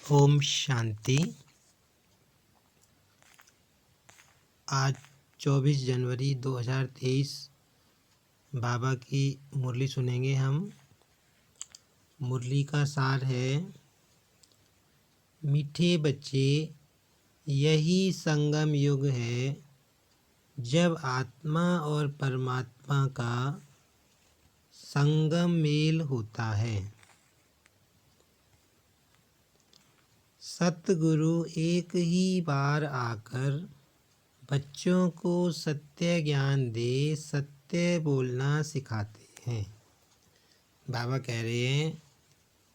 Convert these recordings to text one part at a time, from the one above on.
ओम शांति। आज 24 जनवरी 2023 बाबा की मुरली सुनेंगे हम। मुरली का सार है, मीठे बच्चे यही संगम युग है जब आत्मा और परमात्मा का संगम मेल होता है। सतगुरु एक ही बार आकर बच्चों को सत्य ज्ञान दे सत्य बोलना सिखाते हैं। बाबा कह रहे हैं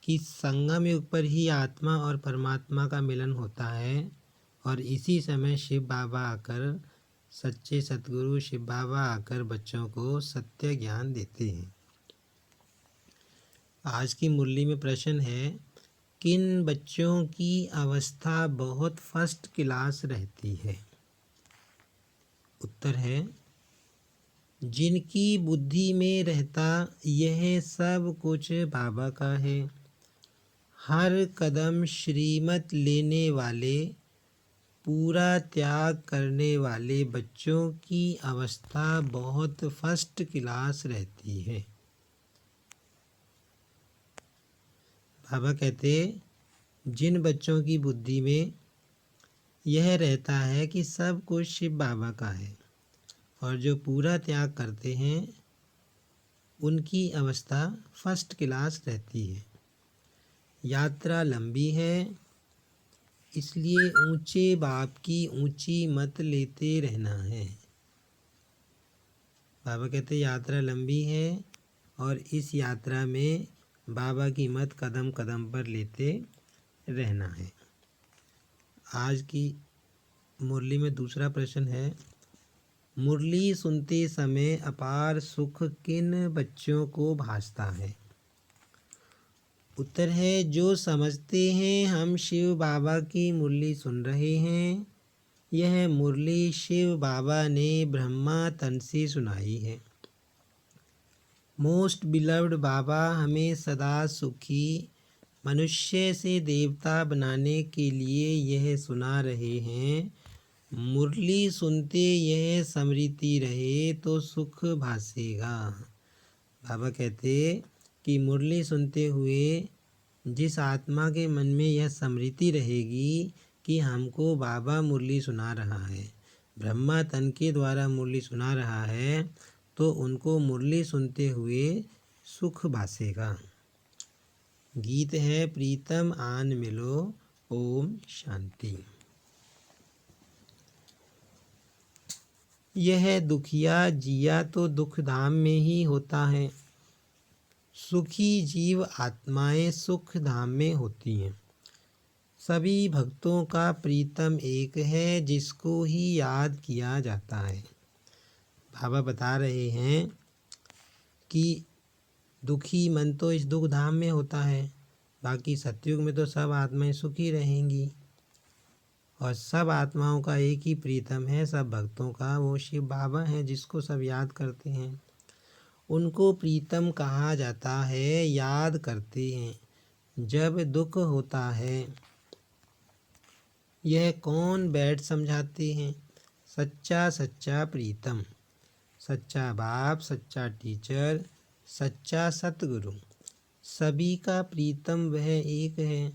कि संगम युग पर ही आत्मा और परमात्मा का मिलन होता है और इसी समय शिव बाबा आकर, सच्चे सतगुरु शिव बाबा आकर बच्चों को सत्य ज्ञान देते हैं। आज की मुरली में प्रश्न है, किन बच्चों की अवस्था बहुत फर्स्ट क्लास रहती है? उत्तर है, जिनकी बुद्धि में रहता यह सब कुछ बाबा का है। हर कदम श्रीमत लेने वाले, पूरा त्याग करने वाले बच्चों की अवस्था बहुत फर्स्ट क्लास रहती है। बाबा कहते, जिन बच्चों की बुद्धि में यह रहता है कि सब कुछ शिव बाबा का है और जो पूरा त्याग करते हैं उनकी अवस्था फर्स्ट क्लास रहती है। यात्रा लंबी है, इसलिए ऊंचे बाप की ऊंची मत लेते रहना है। बाबा कहते यात्रा लंबी है और इस यात्रा में बाबा की मत कदम कदम पर लेते रहना है। आज की मुरली में दूसरा प्रश्न है, मुरली सुनते समय अपार सुख किन बच्चों को भासता है? उत्तर है, जो समझते हैं हम शिव बाबा की मुरली सुन रहे हैं। यह मुरली शिव बाबा ने ब्रह्मा तन से सुनाई है। मोस्ट बिलव्ड बाबा हमें सदा सुखी मनुष्य से देवता बनाने के लिए यह सुना रहे हैं। मुरली सुनते यह स्मृति रहे तो सुख भासेगा। बाबा कहते कि मुरली सुनते हुए जिस आत्मा के मन में यह स्मृति रहेगी कि हमको बाबा मुरली सुना रहा है, ब्रह्मा तन के द्वारा मुरली सुना रहा है, तो उनको मुरली सुनते हुए सुख भासेगा। गीत है, प्रीतम आन मिलो। ओम शांति। यह दुखिया जिया तो दुख धाम में ही होता है। सुखी जीव आत्माएं सुख धाम में होती हैं। सभी भक्तों का प्रीतम एक है जिसको ही याद किया जाता है। बाबा बता रहे हैं कि दुखी मन तो इस दुख धाम में होता है, बाकी सतयुग में तो सब आत्माएं सुखी रहेंगी और सब आत्माओं का एक ही प्रीतम है, सब भक्तों का, वो शिव बाबा हैं जिसको सब याद करते हैं। उनको प्रीतम कहा जाता है, याद करते हैं जब दुख होता है। यह कौन बैठ समझाते हैं? सच्चा सच्चा प्रीतम, सच्चा बाप, सच्चा टीचर, सच्चा सतगुरु। सभी का प्रीतम वह एक है,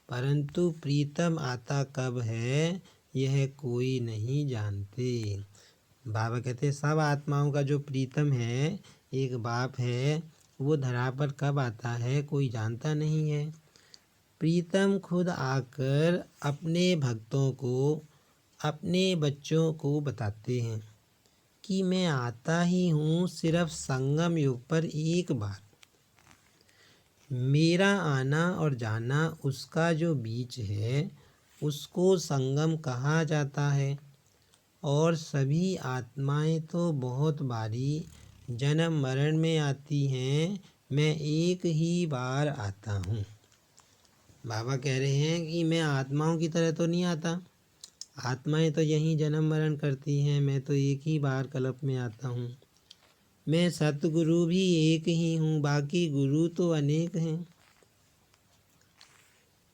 परंतु प्रीतम आता कब है यह कोई नहीं जानते। बाबा कहते सब आत्माओं का जो प्रीतम है, एक बाप है, वो धरा पर कब आता है कोई जानता नहीं है। प्रीतम खुद आकर अपने भक्तों को, अपने बच्चों को बताते हैं कि मैं आता ही हूँ सिर्फ संगम युग पर एक बार। मेरा आना और जाना उसका जो बीच है उसको संगम कहा जाता है। और सभी आत्माएं तो बहुत बारी जन्म मरण में आती हैं, मैं एक ही बार आता हूँ। बाबा कह रहे हैं कि मैं आत्माओं की तरह तो नहीं आता, आत्माएं तो यहीं जन्म मरण करती हैं, मैं तो एक ही बार कल्प में आता हूँ। मैं सतगुरु भी एक ही हूँ, बाकी गुरु तो अनेक हैं।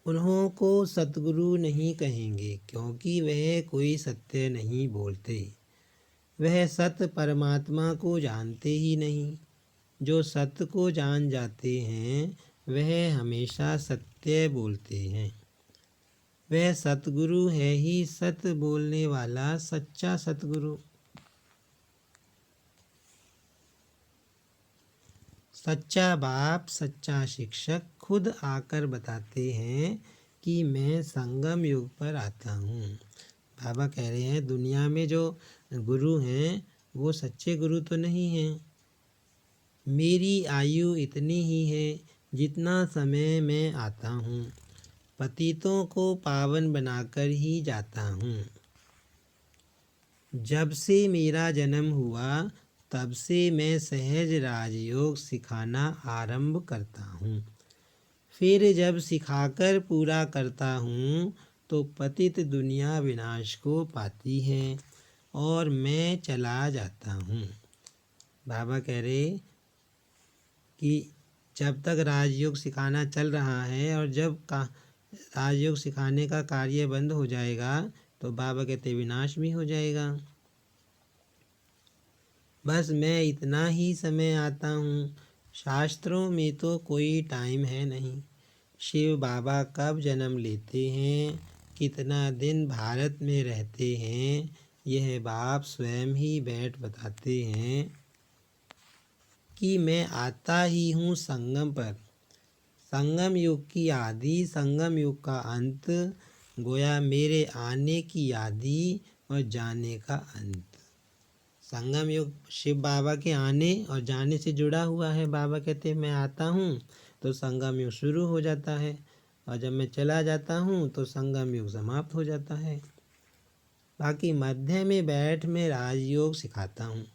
उन्हों को सतगुरु नहीं कहेंगे, क्योंकि वह कोई सत्य नहीं बोलते। वह सत्य परमात्मा को जानते ही नहीं। जो सत्य को जान जाते हैं वह हमेशा सत्य बोलते हैं। वह सतगुरु है ही सत्य बोलने वाला सच्चा सतगुरु। सच्चा बाप, सच्चा शिक्षक खुद आकर बताते हैं कि मैं संगम युग पर आता हूँ। बाबा कह रहे हैं दुनिया में जो गुरु हैं वो सच्चे गुरु तो नहीं हैं। मेरी आयु इतनी ही है जितना समय मैं आता हूँ। पतितों को पावन बनाकर ही जाता हूँ। जब से मेरा जन्म हुआ तब से मैं सहज राजयोग सिखाना आरंभ करता हूँ। फिर जब सिखाकर पूरा करता हूँ तो पतित दुनिया विनाश को पाती है और मैं चला जाता हूँ। बाबा कह रहे कि जब तक राजयोग सिखाना चल रहा है और जब राजयोग सिखाने का कार्य बंद हो जाएगा तो बाबा कहते विनाश भी हो जाएगा। बस मैं इतना ही समय आता हूँ। शास्त्रों में तो कोई टाइम है नहीं। शिव बाबा कब जन्म लेते हैं, कितना दिन भारत में रहते हैं, यह बाप स्वयं ही बैठ बताते हैं कि मैं आता ही हूँ संगम पर। संगम युग की आदि, संगम युग का अंत, गोया मेरे आने की आदि और जाने का अंत। संगम युग शिव बाबा के आने और जाने से जुड़ा हुआ है। बाबा कहते हैं मैं आता हूँ तो संगम युग शुरू हो जाता है और जब मैं चला जाता हूँ तो संगम युग समाप्त हो जाता है। बाकी मध्य में बैठ मैं राजयोग सिखाता हूँ।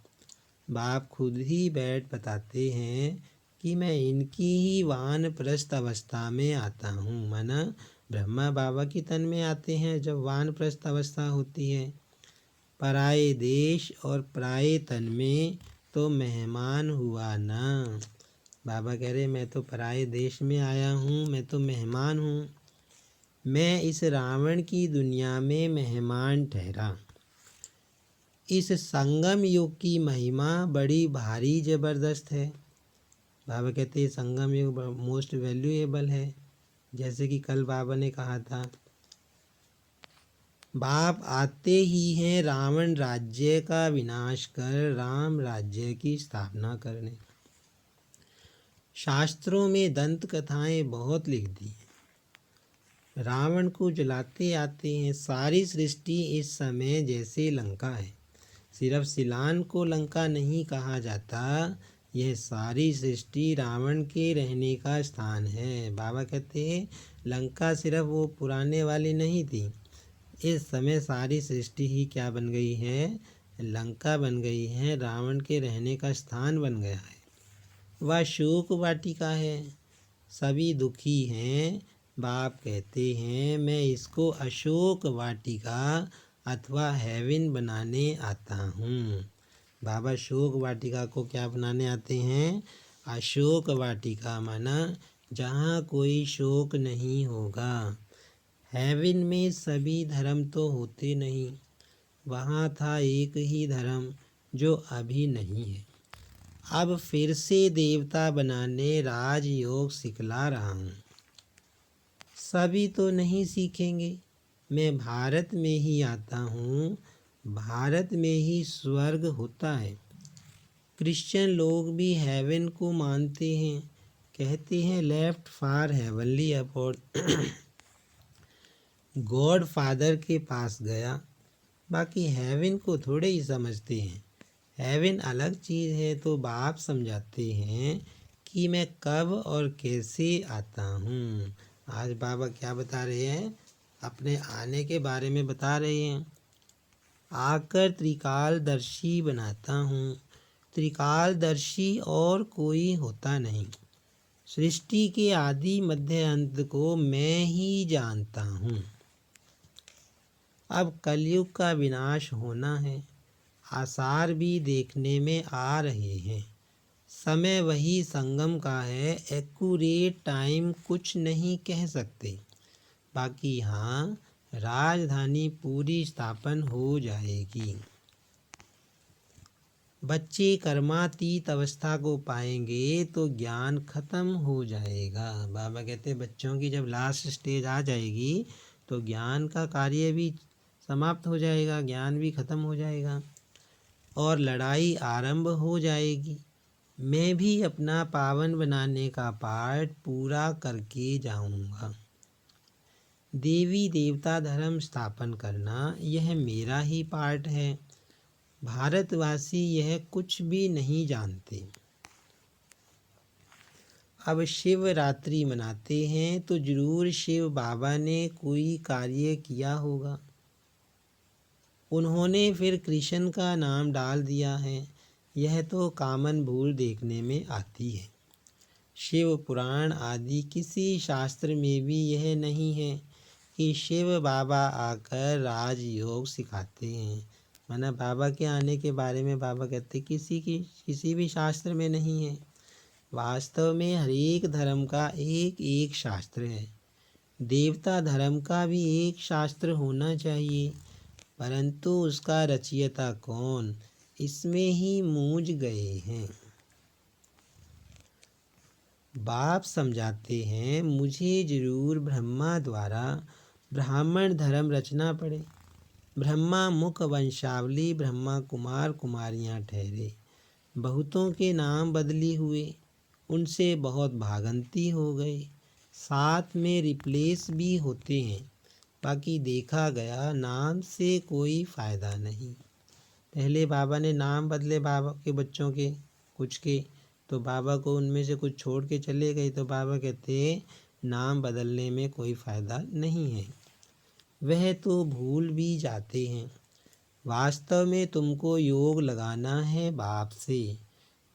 बाप खुद ही बैठ बताते हैं कि मैं इनकी ही वानप्रस्थ अवस्था में आता हूँ। माना ब्रह्मा बाबा की तन में आते हैं जब वानप्रस्थ अवस्था होती है। पराए देश और पराए तन में तो मेहमान हुआ ना। बाबा कह रहे मैं तो पराए देश में आया हूँ, मैं तो मेहमान हूँ। मैं इस रावण की दुनिया में मेहमान ठहरा। इस संगम युग की महिमा बड़ी भारी ज़बरदस्त है। बाबा कहते हैं संगम युग मोस्ट वैल्यूएबल है। जैसे कि कल बाबा ने कहा था बाप आते ही हैं रावण राज्य का विनाश कर राम राज्य की स्थापना करने। शास्त्रों में दंत कथाएं बहुत लिख दी हैं। रावण को जलाते आते हैं। सारी सृष्टि इस समय जैसे लंका है। सिर्फ सिलान को लंका नहीं कहा जाता, यह सारी सृष्टि रावण के रहने का स्थान है। बाबा कहते हैं लंका सिर्फ वो पुराने वाली नहीं थी, इस समय सारी सृष्टि ही क्या बन गई है, लंका बन गई है, रावण के रहने का स्थान बन गया है। वह शोक वाटिका है। सभी दुखी हैं। बाप कहते हैं मैं इसको अशोक वाटिका अथवा हेवन बनाने आता हूँ। बाबा शोक वाटिका को क्या बनाने आते हैं, अशोक वाटिका, माना जहाँ कोई शोक नहीं होगा। हेवन में सभी धर्म तो होते नहीं, वहाँ था एक ही धर्म जो अभी नहीं है। अब फिर से देवता बनाने राजयोग सिखला रहा हूँ। सभी तो नहीं सीखेंगे। मैं भारत में ही आता हूँ। भारत में ही स्वर्ग होता है। क्रिश्चियन लोग भी हेवन को मानते हैं। कहते हैं left for heavenly abode. God father के पास गया। बाकी हेवन को थोड़े ही समझते हैं। हेवन अलग चीज़ है। तो बाप समझाते हैं कि मैं कब और कैसे आता हूँ। आज बाबा क्या बता रहे हैं, अपने आने के बारे में बता रहे हैं। आकर त्रिकालदर्शी बनाता हूँ। त्रिकालदर्शी और कोई होता नहीं। सृष्टि के आदि मध्य अंत को मैं ही जानता हूँ। अब कलयुग का विनाश होना है। आसार भी देखने में आ रहे हैं। समय वही संगम का है। एक्यूरेट टाइम कुछ नहीं कह सकते। बाकी हाँ, राजधानी पूरी स्थापन हो जाएगी। बच्चे कर्मातीत अवस्था को पाएंगे तो ज्ञान खत्म हो जाएगा। बाबा कहते हैं बच्चों की जब लास्ट स्टेज आ जाएगी तो ज्ञान का कार्य भी समाप्त हो जाएगा, ज्ञान भी खत्म हो जाएगा और लड़ाई आरंभ हो जाएगी। मैं भी अपना पावन बनाने का पाठ पूरा करके जाऊंगा। देवी देवता धर्म स्थापन करना यह मेरा ही पाठ है। भारतवासी यह कुछ भी नहीं जानते। अब शिवरात्रि मनाते हैं तो जरूर शिव बाबा ने कोई कार्य किया होगा। उन्होंने फिर कृष्ण का नाम डाल दिया है। यह तो कॉमन भूल देखने में आती है। शिव पुराण आदि किसी शास्त्र में भी यह नहीं है कि शिव बाबा आकर राजयोग सिखाते हैं। माना बाबा के आने के बारे में बाबा कहते किसी भी शास्त्र में नहीं है। वास्तव में हर एक धर्म का एक एक शास्त्र है। देवता धर्म का भी एक शास्त्र होना चाहिए, परंतु उसका रचयिता कौन, इसमें ही मूझ गए हैं। बाप समझाते हैं मुझे जरूर ब्रह्मा द्वारा ब्राह्मण धर्म रचना पड़े। ब्रह्मा मुख वंशावली ब्रह्मा कुमार कुमारियां ठहरे। बहुतों के नाम बदली हुए, उनसे बहुत भागंती हो गए। साथ में रिप्लेस भी होते हैं। बाकी देखा गया नाम से कोई फ़ायदा नहीं। पहले बाबा ने नाम बदले बाबा के बच्चों के कुछ के, तो बाबा को उनमें से कुछ छोड़ के चले गए। तो बाबा कहते नाम बदलने में कोई फ़ायदा नहीं है, वह तो भूल भी जाते हैं। वास्तव में तुमको योग लगाना है बाप से।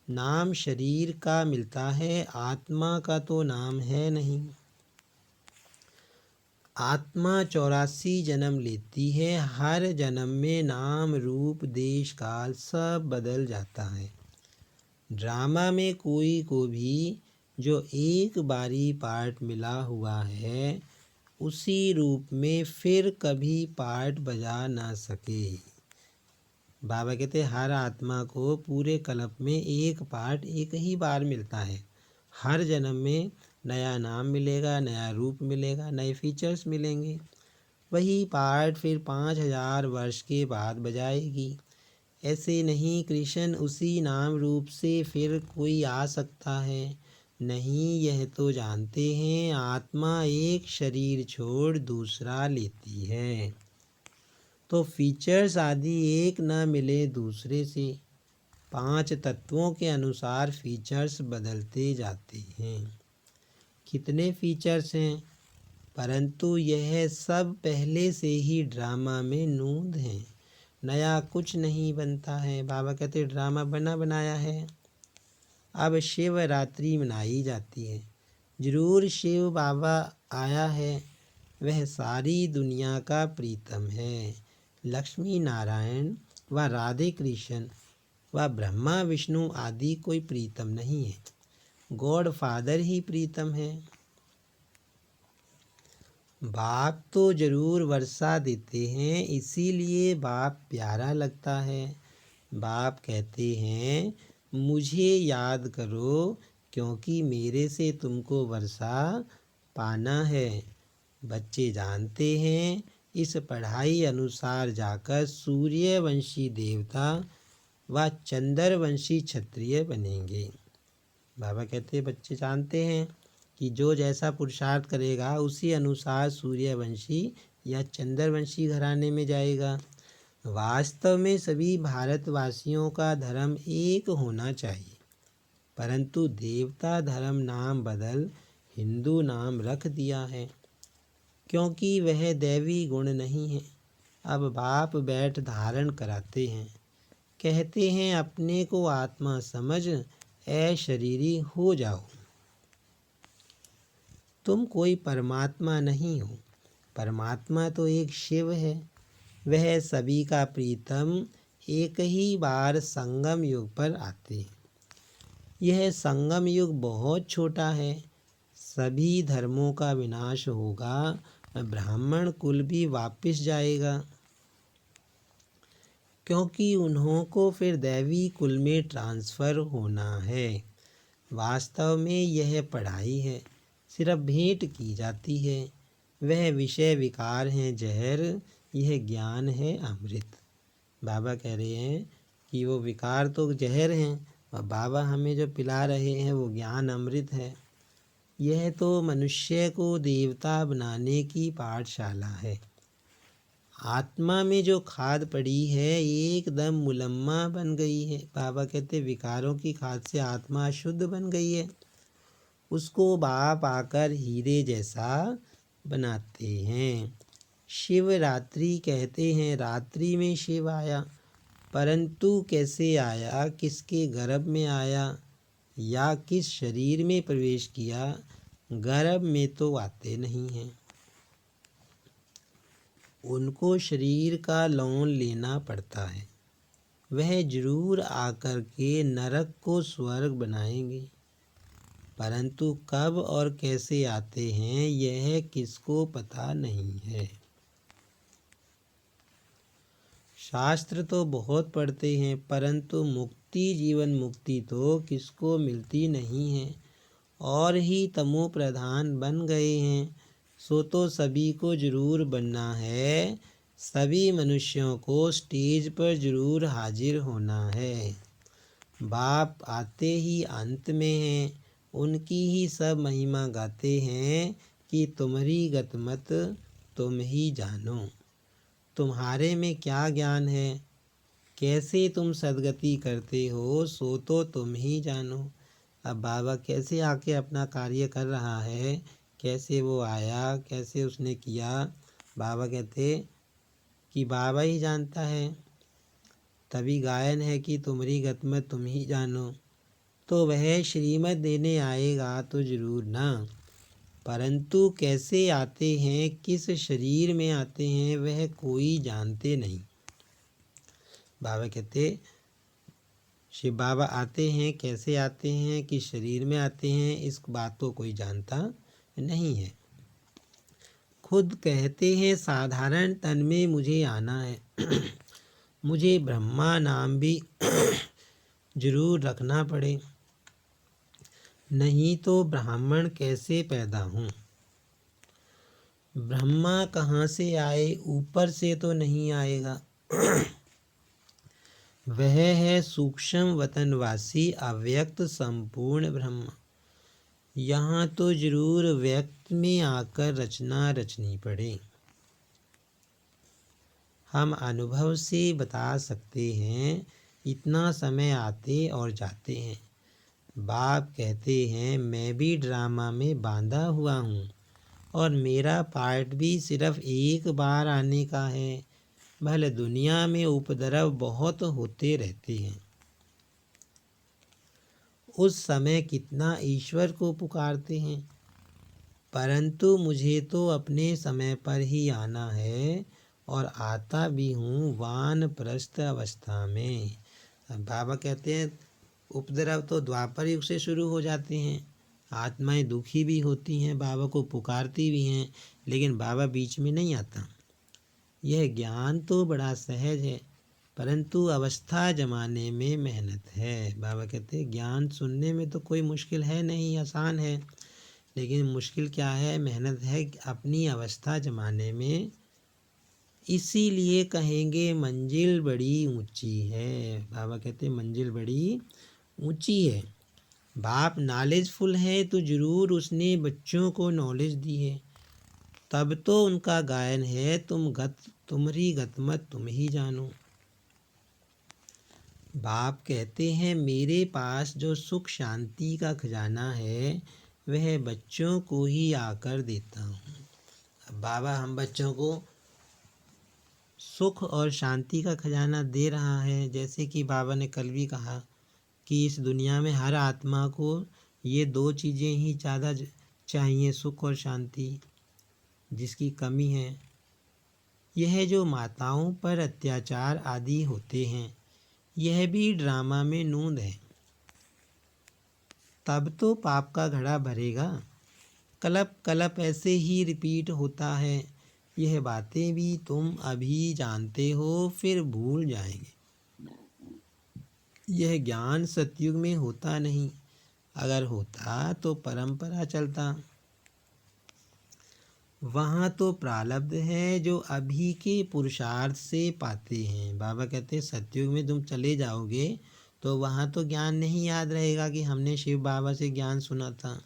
नाम शरीर का मिलता है, आत्मा का तो नाम है नहीं। आत्मा 84 जन्म लेती है। हर जन्म में नाम रूप देश काल सब बदल जाता है। ड्रामा में कोई को भी जो एक बारी पार्ट मिला हुआ है उसी रूप में फिर कभी पार्ट बजा ना सके। बाबा कहते हर आत्मा को पूरे कल्प में एक पार्ट एक ही बार मिलता है। हर जन्म में नया नाम मिलेगा, नया रूप मिलेगा, नए फीचर्स मिलेंगे। वही पार्ट फिर 5000 वर्ष के बाद बजाएगी। ऐसे नहीं कृष्ण उसी नाम रूप से फिर कोई आ सकता है, नहीं। यह तो जानते हैं आत्मा एक शरीर छोड़ दूसरा लेती है, तो फीचर्स आदि एक न मिले दूसरे से। 5 तत्वों के अनुसार फीचर्स बदलते जाते हैं। कितने फीचर्स हैं, परंतु यह सब पहले से ही ड्रामा में नूंद हैं। नया कुछ नहीं बनता है। बाबा कहते ड्रामा बना बनाया है। अब शिवरात्रि मनाई जाती है। जरूर शिव बाबा आया है, वह सारी दुनिया का प्रीतम है। लक्ष्मी नारायण व राधे कृष्ण व ब्रह्मा विष्णु आदि कोई प्रीतम नहीं है, गॉड फादर ही प्रीतम है। बाप तो जरूर वर्षा देते हैं, इसीलिए बाप प्यारा लगता है। बाप कहते हैं मुझे याद करो, क्योंकि मेरे से तुमको वर्षा पाना है। बच्चे जानते हैं इस पढ़ाई अनुसार जाकर सूर्यवंशी देवता व चंद्रवंशी क्षत्रिय बनेंगे। बाबा कहते हैं बच्चे जानते हैं कि जो जैसा पुरुषार्थ करेगा उसी अनुसार सूर्यवंशी या चंद्रवंशी घराने में जाएगा। वास्तव में सभी भारतवासियों का धर्म एक होना चाहिए, परंतु देवता धर्म नाम बदल हिंदू नाम रख दिया है, क्योंकि वह दैवी गुण नहीं है। अब बाप बैठ धारण कराते हैं, कहते हैं अपने को आत्मा समझ अशरीरी हो जाओ। तुम कोई परमात्मा नहीं हो, परमात्मा तो एक शिव है। वह सभी का प्रीतम एक ही बार संगम युग पर आते हैं। यह संगम युग बहुत छोटा है। सभी धर्मों का विनाश होगा, ब्राह्मण कुल भी वापस जाएगा, क्योंकि उन्हों को फिर दैवी कुल में ट्रांसफ़र होना है। वास्तव में यह पढ़ाई है, सिर्फ भेंट की जाती है। वह विषय विकार हैं जहर, यह ज्ञान है अमृत। बाबा कह रहे हैं कि वो विकार तो जहर हैं और बाबा हमें जो पिला रहे हैं वो ज्ञान अमृत है। यह तो मनुष्य को देवता बनाने की पाठशाला है। आत्मा में जो खाद पड़ी है एकदम मुलम्मा बन गई है। बाबा कहते विकारों की खाद से आत्मा शुद्ध बन गई है। उसको बाप आकर हीरे जैसा बनाते हैं। शिवरात्रि कहते हैं, रात्रि में शिव आया, परंतु कैसे आया, किसके गर्भ में आया या किस शरीर में प्रवेश किया, गर्भ में तो आते नहीं हैं। उनको शरीर का लोन लेना पड़ता है। वह जरूर आकर के नरक को स्वर्ग बनाएंगे, परंतु कब और कैसे आते हैं यह किसको पता नहीं है। शास्त्र तो बहुत पढ़ते हैं, परंतु मुक्ति, जीवन मुक्ति तो किसको मिलती नहीं है। और ही तमो प्रधान बन गए हैं। सो तो सभी को जरूर बनना है। सभी मनुष्यों को स्टेज पर जरूर हाजिर होना है। बाप आते ही अंत में हैं, उनकी ही सब महिमा गाते हैं कि तुम्हारी गतमत तुम ही जानो। तुम्हारे में क्या ज्ञान है, कैसे तुम सद्गति करते हो, सो तो तुम ही जानो। अब बाबा कैसे आके अपना कार्य कर रहा है, कैसे वो आया, कैसे उसने किया, बाबा कहते कि बाबा ही जानता है। तभी गायन है कि तुम्हारी गतमत तुम ही जानो। तो वह श्रीमत देने आएगा तो जरूर ना, परंतु कैसे आते हैं, किस शरीर में आते हैं, वह कोई जानते नहीं। बाबा कहते शिव बाबा आते हैं, कैसे आते हैं, किस शरीर में आते हैं, इस बात को कोई जानता नहीं है। खुद कहते हैं साधारण तन में मुझे आना है। मुझे ब्रह्मा नाम भी जरूर रखना पड़े, नहीं तो ब्राह्मण कैसे पैदा हूँ। ब्रह्मा कहाँ से आए, ऊपर से तो नहीं आएगा। वह है सूक्ष्म वतनवासी अव्यक्त संपूर्ण ब्रह्म। यहाँ तो जरूर व्यक्त में आकर रचना रचनी पड़े। हम अनुभव से बता सकते हैं, इतना समय आते और जाते हैं। बाप कहते हैं मैं भी ड्रामा में बांधा हुआ हूँ और मेरा पार्ट भी सिर्फ एक बार आने का है। भले दुनिया में उपद्रव बहुत होते रहते हैं, उस समय कितना ईश्वर को पुकारते हैं, परंतु मुझे तो अपने समय पर ही आना है और आता भी हूँ वानप्रस्थ अवस्था में। बाबा कहते हैं उपद्रव तो द्वापर युग से शुरू हो जाते हैं। आत्माएं दुखी भी होती हैं, बाबा को पुकारती भी हैं, लेकिन बाबा बीच में नहीं आता। यह ज्ञान तो बड़ा सहज है, परंतु अवस्था जमाने में मेहनत है। बाबा कहते हैं ज्ञान सुनने में तो कोई मुश्किल है नहीं, आसान है, लेकिन मुश्किल क्या है, मेहनत है अपनी अवस्था जमाने में। इसीलिए कहेंगे मंजिल बड़ी ऊंची है। बाबा कहते हैं मंजिल बड़ी ऊंची है। बाप नॉलेजफुल है तो जरूर उसने बच्चों को नॉलेज दी है, तब तो उनका गायन है तुम्हारी गतमत तुम ही जानो। बाप कहते हैं मेरे पास जो सुख शांति का खजाना है वह बच्चों को ही आकर देता हूँ। अब बाबा हम बच्चों को सुख और शांति का खजाना दे रहा है। जैसे कि बाबा ने कल भी कहा कि इस दुनिया में हर आत्मा को ये दो चीज़ें ही ज़्यादा चाहिए, सुख और शांति, जिसकी कमी है। यह जो माताओं पर अत्याचार आदि होते हैं, यह भी ड्रामा में नूंद है। तब तो पाप का घड़ा भरेगा, कलप कलप ऐसे ही रिपीट होता है। यह बातें भी तुम अभी जानते हो, फिर भूल जाएंगे। यह ज्ञान सतयुग में होता नहीं, अगर होता तो परंपरा चलता। वहाँ तो प्रारब्ध है जो अभी के पुरुषार्थ से पाते हैं। बाबा कहते हैं सतयुग में तुम चले जाओगे तो वहाँ तो ज्ञान नहीं याद रहेगा कि हमने शिव बाबा से ज्ञान सुना था।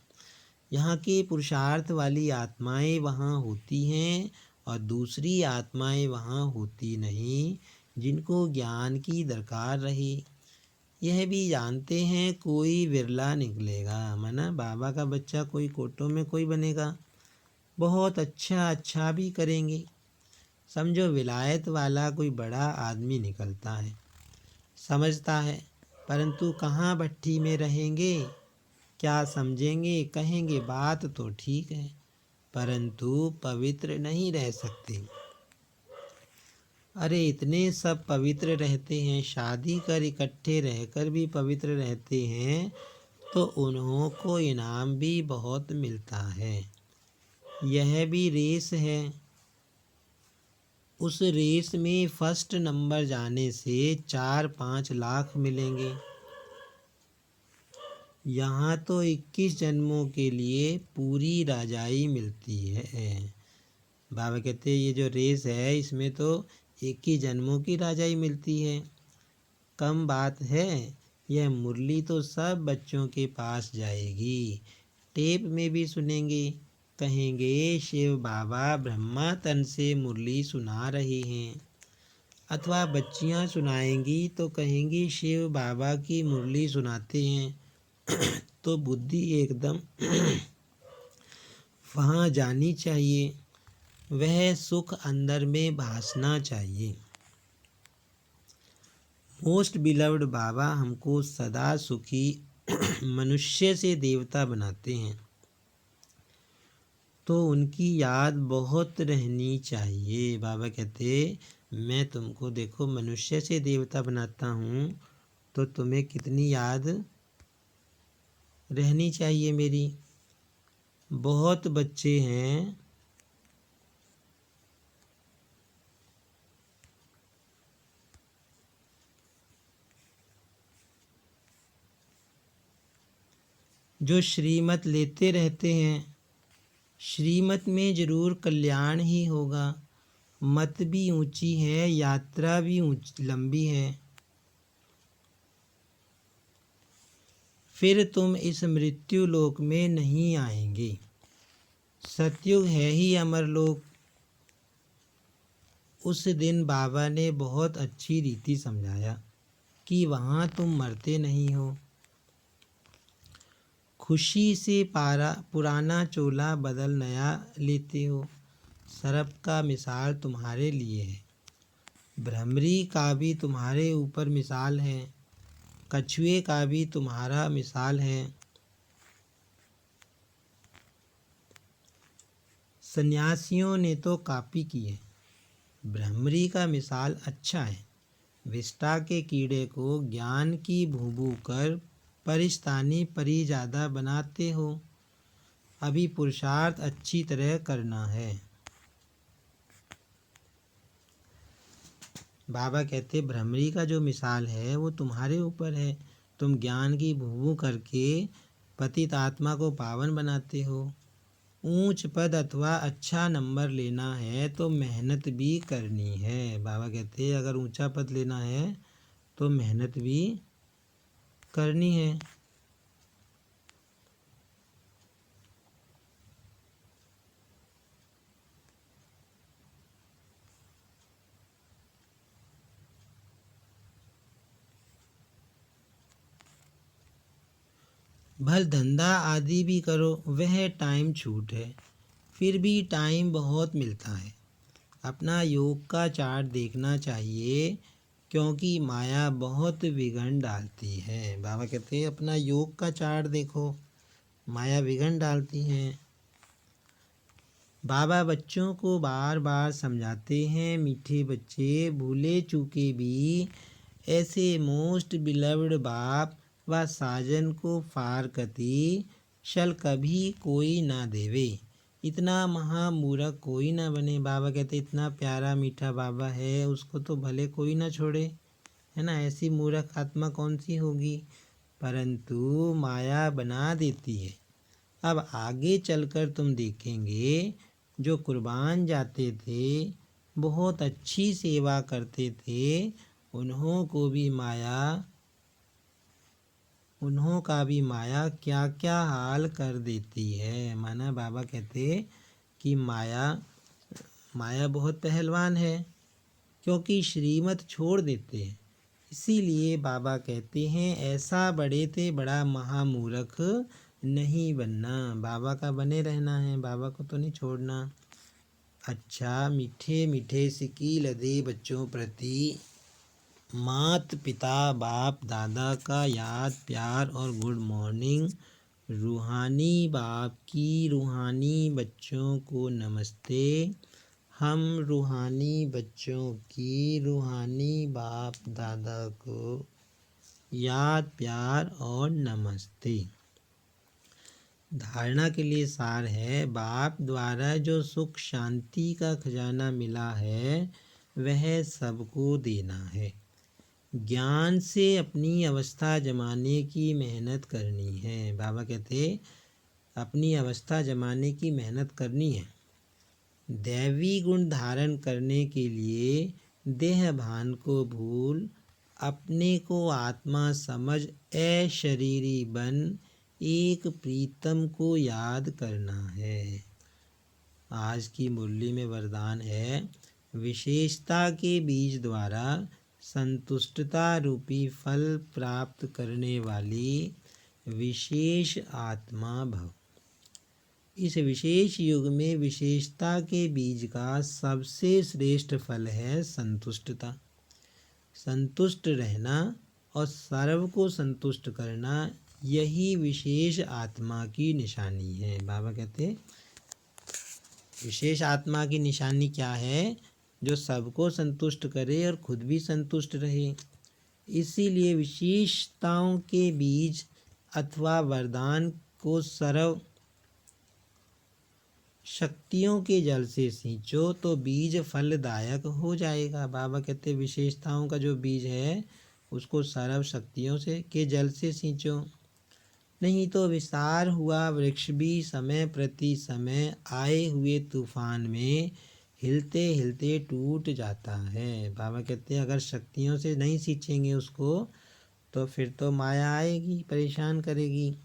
यहाँ के पुरुषार्थ वाली आत्माएं वहाँ होती हैं और दूसरी आत्माएं वहाँ होती नहीं, जिनको ज्ञान की दरकार रही। यह भी जानते हैं कोई विरला निकलेगा, माना बाबा का बच्चा कोई कोटों में कोई बनेगा, बहुत अच्छा भी करेंगे। समझो विलायत वाला कोई बड़ा आदमी निकलता है, समझता है, परंतु कहाँ भट्ठी में रहेंगे, क्या समझेंगे, कहेंगे बात तो ठीक है परंतु पवित्र नहीं रह सकते। अरे इतने सब पवित्र रहते हैं, शादी कर इकट्ठे रहकर भी पवित्र रहते हैं, तो उन्हों को इनाम भी बहुत मिलता है। यह भी रेस है, उस रेस में फर्स्ट नंबर जाने से 4-5 लाख मिलेंगे। यहाँ तो 21 जन्मों के लिए पूरी राजाई मिलती है। बाबा कहते हैं ये जो रेस है इसमें तो 21 जन्मों की राजाई मिलती है। कम बात है, यह मुरली तो सब बच्चों के पास जाएगी, टेप में भी सुनेंगे, कहेंगे शिव बाबा ब्रह्मा तन से मुरली सुना रहे हैं। अथवा बच्चियां सुनाएंगी तो कहेंगी शिव बाबा की मुरली सुनाते हैं। तो बुद्धि एकदम वहाँ जानी चाहिए, वह सुख अंदर में भासना चाहिए। मोस्ट बिलव्ड बाबा हमको सदा सुखी मनुष्य से देवता बनाते हैं, तो उनकी याद बहुत रहनी चाहिए। बाबा कहते मैं तुमको देखो मनुष्य से देवता बनाता हूँ तो तुम्हें कितनी याद रहनी चाहिए मेरी। बहुत बच्चे हैं जो श्रीमत लेते रहते हैं, श्रीमत में जरूर कल्याण ही होगा। मत भी ऊंची है, यात्रा भी लंबी है, फिर तुम इस मृत्यु लोक में नहीं आएंगे। सतयुग है ही अमरलोक। उस दिन बाबा ने बहुत अच्छी रीति समझाया कि वहाँ तुम मरते नहीं हो। खुशी से पुराना चोला बदल नया लेते हो। सर्प का मिसाल तुम्हारे लिए है, भ्रमरी का भी तुम्हारे ऊपर मिसाल है, कछुए का भी तुम्हारा मिसाल है। सन्यासियों ने तो कॉपी की है। भ्रमरी का मिसाल अच्छा है, विष्टा के कीड़े को ज्ञान की भूभू कर परिस्तानी परिजादा बनाते हो। अभी पुरुषार्थ अच्छी तरह करना है। बाबा कहते भ्रमरी का जो मिसाल है वो तुम्हारे ऊपर है। तुम ज्ञान की भूभू करके पतित आत्मा को पावन बनाते हो। ऊंच पद अथवा अच्छा नंबर लेना है तो मेहनत भी करनी है। बाबा कहते अगर ऊंचा पद लेना है तो मेहनत भी करनी है। भल धंधा आदि भी करो, वह टाइम छूट है, फिर भी टाइम बहुत मिलता है। अपना योग का चार्ट देखना चाहिए, क्योंकि माया बहुत विघ्न डालती है। बाबा कहते हैं अपना योग का चार्ट देखो, माया विघ्न डालती हैं। बाबा बच्चों को बार बार समझाते हैं, मीठे बच्चे भूले चूके भी ऐसे मोस्ट बिलव्ड बाप व साजन को फारकती शल कभी कोई ना देवे। इतना महामूर्ख कोई ना बने। बाबा कहते इतना प्यारा मीठा बाबा है, उसको तो भले कोई ना छोड़े, है ना। ऐसी मूर्ख आत्मा कौन सी होगी, परंतु माया बना देती है। अब आगे चलकर तुम देखेंगे जो कुर्बान जाते थे, बहुत अच्छी सेवा करते थे, उन्हों का भी माया क्या क्या हाल कर देती है। माना बाबा कहते कि माया बहुत पहलवान है, क्योंकि श्रीमत छोड़ देते हैं। इसीलिए बाबा कहते हैं ऐसा बड़े ते बड़ा महामूर्ख नहीं बनना, बाबा का बने रहना है, बाबा को तो नहीं छोड़ना। अच्छा, मीठे मीठे सिकी लदे बच्चों प्रति मात पिता बाप दादा का याद प्यार और गुड मॉर्निंग। रूहानी बाप की रूहानी बच्चों को नमस्ते। हम रूहानी बच्चों की रूहानी बाप दादा को याद प्यार और नमस्ते। धारणा के लिए सार है, बाप द्वारा जो सुख शांति का खजाना मिला है वह सबको देना है। ज्ञान से अपनी अवस्था जमाने की मेहनत करनी है। बाबा कहते अपनी अवस्था जमाने की मेहनत करनी है। दैवी गुण धारण करने के लिए देह भान को भूल अपने को आत्मा समझ अशरीरी बन एक प्रीतम को याद करना है। आज की मुरली में वरदान है, विशेषता के बीज द्वारा संतुष्टता रूपी फल प्राप्त करने वाली विशेष आत्मा भव। इस विशेष युग में विशेषता के बीज का सबसे श्रेष्ठ फल है संतुष्टता। संतुष्ट रहना और सर्व को संतुष्ट करना, यही विशेष आत्मा की निशानी है। बाबा कहते विशेष आत्मा की निशानी क्या है, जो सबको संतुष्ट करे और खुद भी संतुष्ट रहे। इसीलिए विशेषताओं के बीज अथवा वरदान को सर्व शक्तियों के जल से सींचो तो बीज फलदायक हो जाएगा। बाबा कहते विशेषताओं का जो बीज है उसको सर्व शक्तियों से के जल से सींचो, नहीं तो विस्तार हुआ वृक्ष भी समय प्रति समय आए हुए तूफान में हिलते हिलते टूट जाता है। बाबा कहते हैं अगर शक्तियों से नहीं सींचेंगे उसको तो फिर तो माया आएगी, परेशान करेगी।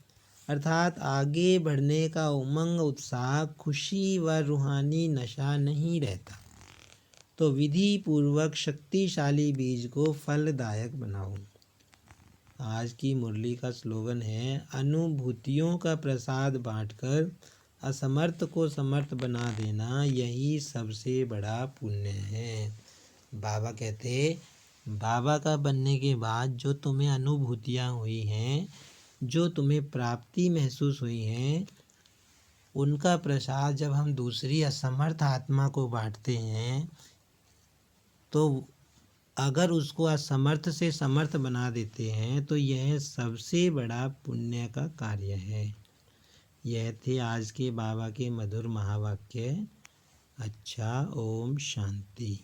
अर्थात आगे बढ़ने का उमंग उत्साह खुशी व रूहानी नशा नहीं रहता। तो विधि पूर्वक शक्तिशाली बीज को फलदायक बनाओ। आज की मुरली का स्लोगन है, अनुभूतियों का प्रसाद बांटकर असमर्थ को समर्थ बना देना, यही सबसे बड़ा पुण्य है। बाबा कहते बाबा का बनने के बाद जो तुम्हें अनुभूतियाँ हुई हैं, जो तुम्हें प्राप्ति महसूस हुई हैं, उनका प्रसाद जब हम दूसरी असमर्थ आत्मा को बांटते हैं तो अगर उसको असमर्थ से समर्थ बना देते हैं तो यह सबसे बड़ा पुण्य का कार्य है। यह थे आज के बाबा के मधुर महावाक्य। अच्छा, ओम शांति।